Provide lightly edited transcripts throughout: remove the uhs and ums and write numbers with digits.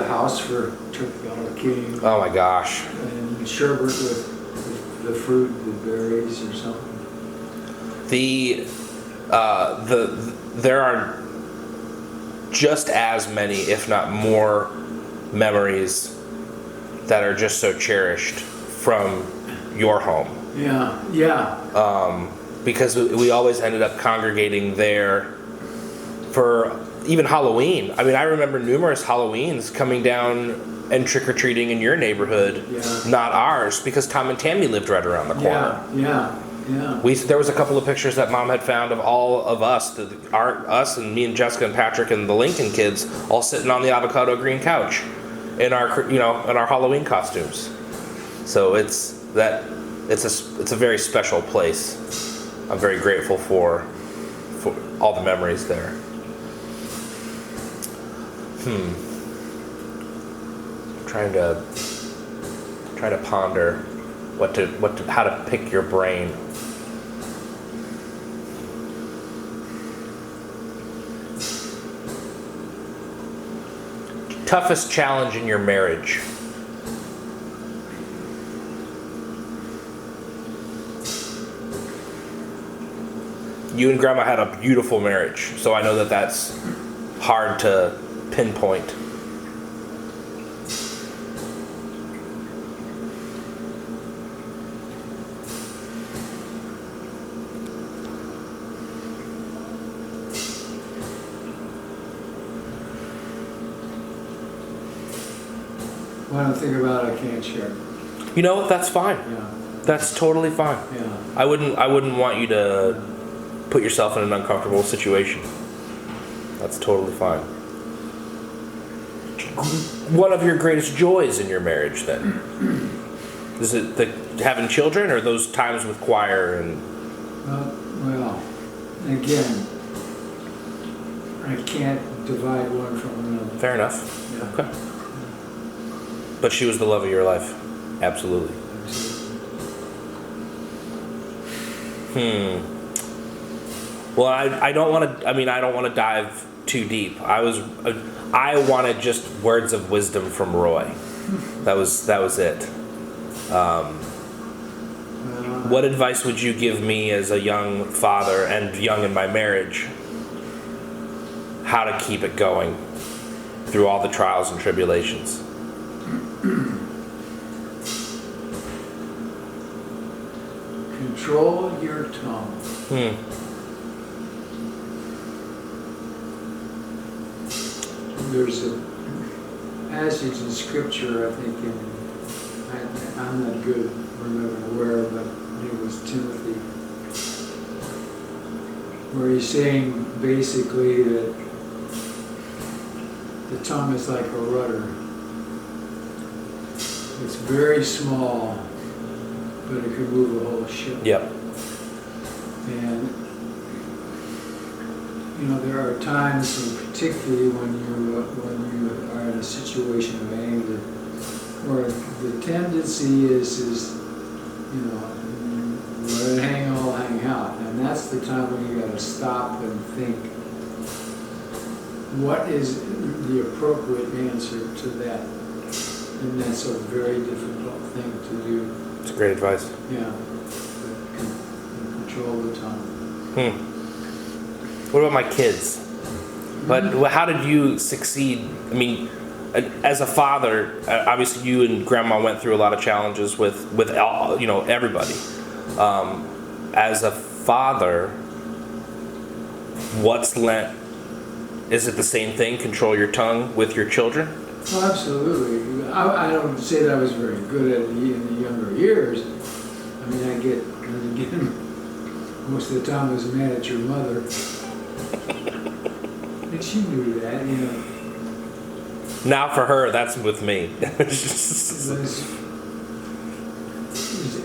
the house for turkey on the king. Oh my gosh. And sherbet with the fruit, the berries or something. There are just as many, if not more, memories that are just so cherished from your home. Yeah. Because we always ended up congregating there for even Halloween. I mean, I remember numerous Halloweens coming down and trick-or-treating in your neighborhood, not ours, because Tom and Tammy lived right around the corner. Yeah. There was a couple of pictures that Mom had found of all of us, us and me and Jessica and Patrick and the Lincoln kids, all sitting on the avocado green couch in our Halloween costumes. So it's a very special place. I'm very grateful for all the memories there. Trying to ponder how to pick your brain. Toughest challenge in your marriage? You and Grandma had a beautiful marriage, so I know that that's hard to pinpoint. When I think about it, I can't share. You know what? That's fine. Yeah. That's totally fine. Yeah. I wouldn't want you to put yourself in an uncomfortable situation. That's totally fine. One of your greatest joys in your marriage, then? Is it having children, or those times with choir and? Well, again, I can't divide one from another. Fair enough. Yeah. Okay. But she was the love of your life. Absolutely. Well, I don't want to dive too deep. I wanted just words of wisdom from Roy. That was it. What advice would you give me as a young father and young in my marriage? How to keep it going through all the trials and tribulations? Control your tongue. There's a passage in Scripture, I think, I'm not good remembering where, but it was Timothy, where he's saying basically that the tongue is like a rudder. It's very small, but it can move a whole ship. Yep. And there are times, and particularly when you are in a situation of anger, where the tendency is let it hang out, and that's the time when you got to stop and think, what is the appropriate answer to that? And that's a very difficult thing to do. It's great advice. Yeah. Control the tongue. What about my kids? But how did you succeed? I mean, as a father, obviously you and Grandma went through a lot of challenges with everybody. As a father, is it the same thing? Control your tongue with your children? Oh, absolutely. I don't say that I was very good at it in the younger years. I mean, again, most of the time I was mad at your mother. And she knew that, Now for her, that's with me.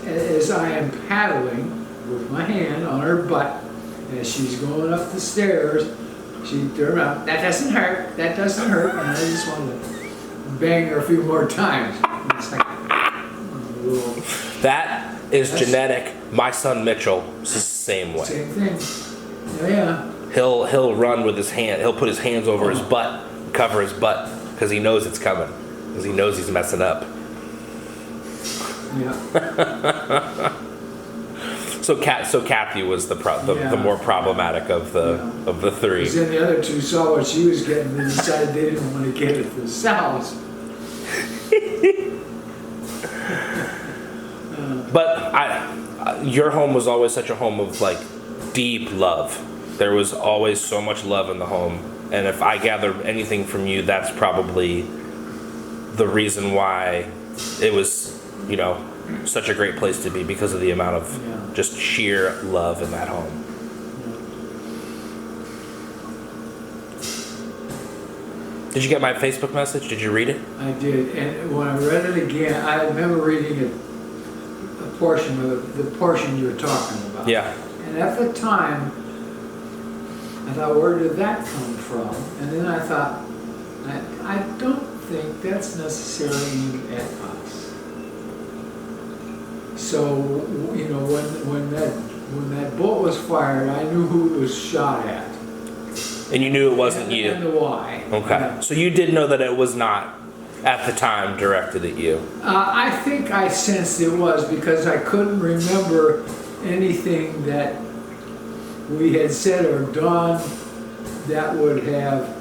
As I am paddling with my hand on her butt, as she's going up the stairs, she turned around, that doesn't hurt, and I just wanted to bang her a few more times. It's like that is genetic. My son Mitchell is the same way. Same thing. Yeah. He'll run with his hand. He'll put his hands over his butt, cover his butt, because he knows it's coming, because he knows he's messing up. Yeah. So Kathy was the more problematic of the three. Because then the other two saw what she was getting and decided they didn't want to get it themselves. But your home was always such a home of like deep love. There was always so much love in the home, and if I gather anything from you, that's probably the reason why it was, such a great place to be, because of the amount of just sheer love in that home. Did you get my Facebook message? Did you read it? I did, and when I read it again, I remember reading a portion of the portion you were talking about. Yeah. And at the time, I thought, where did that come from? And then I thought, I don't think that's necessarily aimed at us. So, when that bullet was fired, I knew who it was shot at. And you knew it wasn't you? And the why. Okay. Yeah. So you did know that it was not, at the time, directed at you? I think I sensed it was, because I couldn't remember anything that we had said or done that would have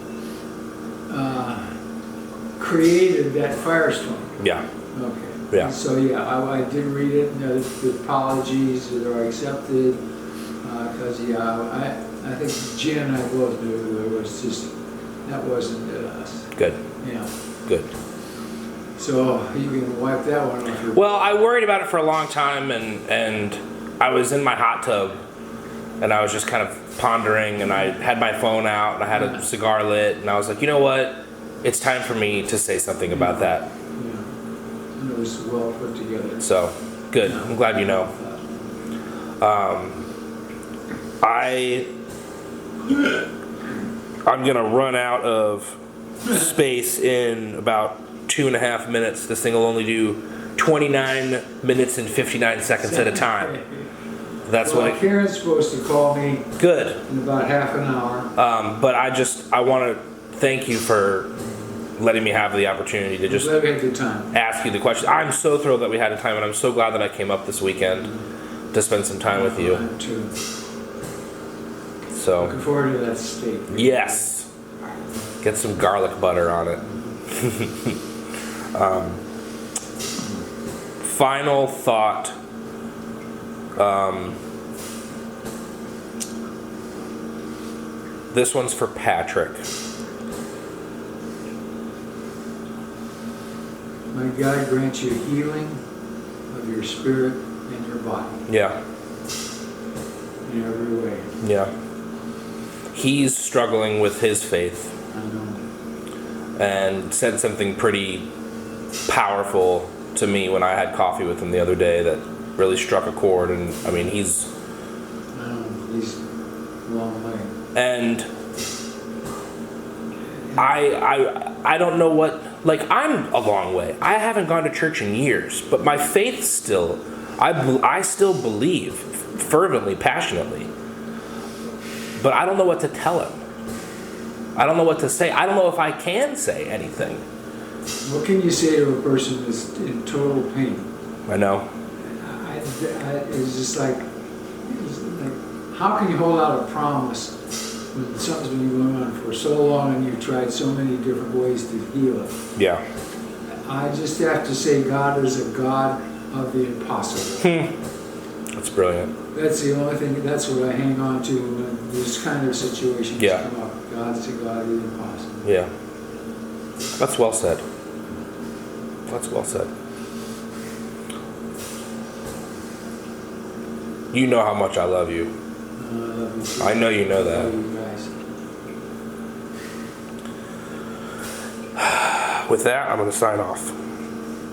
created that firestorm. Yeah. Okay. Yeah. So I did read it, and the apologies that are accepted, because I think Jen and I both knew that wasn't us. Good. Yeah. Good. So you can wipe that one off your. Well, I worried about it for a long time, and I was in my hot tub, and I was just kind of pondering, and I had my phone out, and I had a cigar lit, and I was like, you know what? It's time for me to say something about that. Yeah. And it was well put together. So, good. Yeah. I'm glad you know. I'm gonna run out of space in about 2.5 minutes. This thing will only do 29 minutes and 59 seconds at a time. That's what Karen's supposed to call me good in about half an hour. But I want to thank you for letting me have the opportunity to just Glad we had a good time. ask you the question. I'm so thrilled that we had a time, and I'm so glad that I came up this weekend to spend some time with you. I'm too. So Looking forward to that steak. yes, get some garlic butter on it. Final thought. This one's for Patrick. May God grant you healing of your spirit and your body Yeah, in every way. yeah. He's struggling with his faith I know. and said something pretty powerful to me when I had coffee with him the other day that really struck a chord. And I mean, he's He's a long way. and I don't know what, like, I'm a long way. I haven't gone to church in years, but my faith still, I still believe fervently, passionately. But I don't know what to tell him. I don't know what to say. I don't know if I can say anything. What can you say to a person that's in total pain? I know. It's just like, how can you hold out a promise when something's been going on for so long and you've tried so many different ways to heal it? Yeah. I just have to say God is a God of the impossible. That's brilliant. That's the only thing, that's what I hang on to when this kind of situations come up. God's a God of the impossible. Yeah. That's well said. That's well said. You know how much I love you. I love you too. I know you know I that. love you guys. With that, I'm going to sign off.